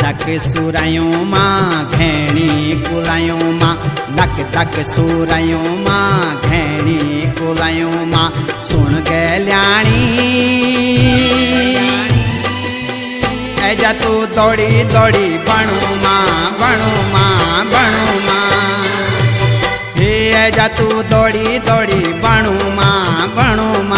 धक सुरायों मां घेणी कुलायों मां धक धक सुरायों मां घेणी कुलायों मां सुन गल्याणी ऐजा तू दौड़ी दौड़ी बणु मां बणु मां बणु मां हे ऐजा तू दौड़ी दौड़ी बणु मां बणु मां